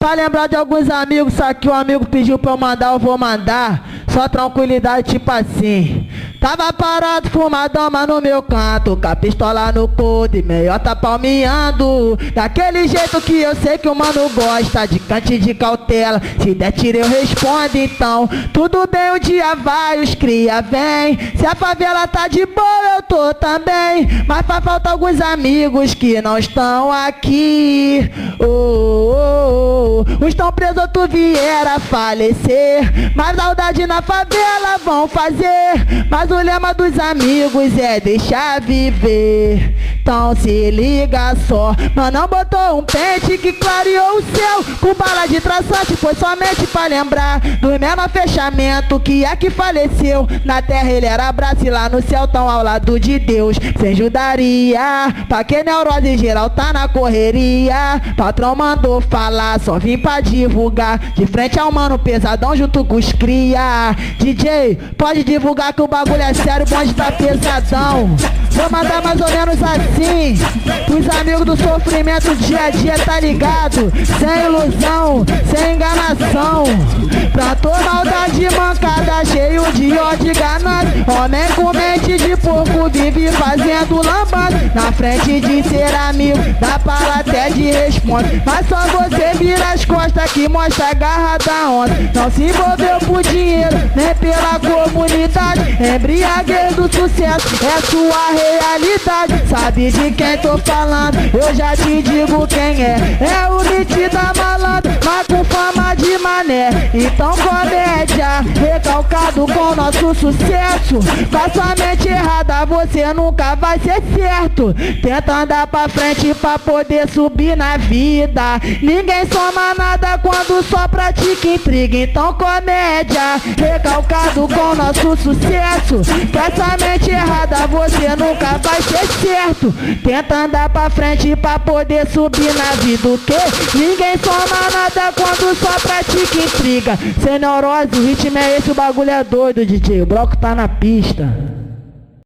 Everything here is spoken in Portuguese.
Pra lembrar de alguns amigos, só que o amigo pediu pra eu mandar, eu vou mandar. Só tranquilidade, tipo assim. Tava parado, fumadão, mas no meu canto, com a pistola no couro e meiota palmeando. Daquele jeito que eu sei que o mano gosta, de cante de cautela. Se der tiro eu respondo então. Tudo bem, o dia vai, os cria vem. Se a favela tá de boa, eu tô também. Mas faz falta alguns amigos que não estão aqui. Os tão presos, outro vier a falecer. Mas saudade na favela vão fazer. Mas o lema dos amigos é deixar viver. Então se liga só. Mas não botou um pente que clareou o céu com bala de traçante, foi somente pra lembrar do menor fechamento que é que faleceu. Na terra ele era braço e lá no céu tão ao lado de Deus. Sem ajudaria, pra que neurose geral tá na correria. Patrão mandou falar, só vim pra divulgar. De frente ao mano pesadão junto com os cria. DJ, pode divulgar que o bagulho é sério, o bonde tá pesadão. Vou mandar mais ou menos assim. Os amigos do sofrimento dia a dia, tá ligado? Sem ilusão, sem enganação. Plantou maldade mancada, cheio de ódio e ganância. Homem com mente de porco vive fazendo lambança. Na frente de ser amigo, dá para até de responde. Mas só você vira as costas que mostra a garra da onda. Não se envolveu por dinheiro, nem pela comunidade. Embriaguez do sucesso, é sua realidade. Sabe de quem tô falando? Eu já te digo quem é. É o metida malandro, mas com fama de mané. Então comédia, recalcado com nosso sucesso. Com a sua mente errada você nunca vai ser certo. Tenta andar pra frente pra poder subir na vida. Ninguém soma nada quando só pratica intriga. Então comédia, recalcado com nosso sucesso. Com essa mente errada você nunca vai ser certo. Tenta andar pra frente pra poder subir na vida. O que? Ninguém soma nada quando só pratica intriga. Sem neurose, o ritmo é esse, o bagulho é doido, DJ. O bloco tá na pista.